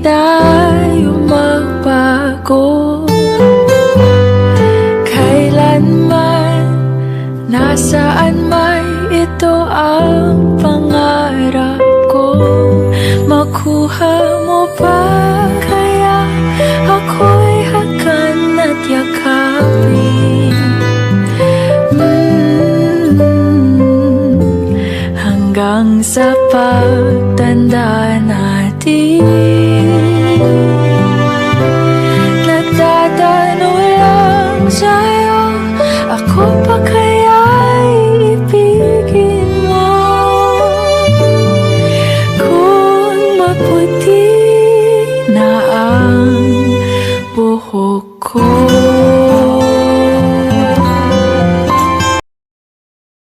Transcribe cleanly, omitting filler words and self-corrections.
tayo magbago. Kailanman, nasaan may ito ang pangarap ko. Makuha mo ba kaya ako'y hakan at yakapin? Hanggang sa pagtanda natin, nagtatanong lang sa'yo, ako pa kaya'y ibigin mo? Kung maputi na ang buhok ko.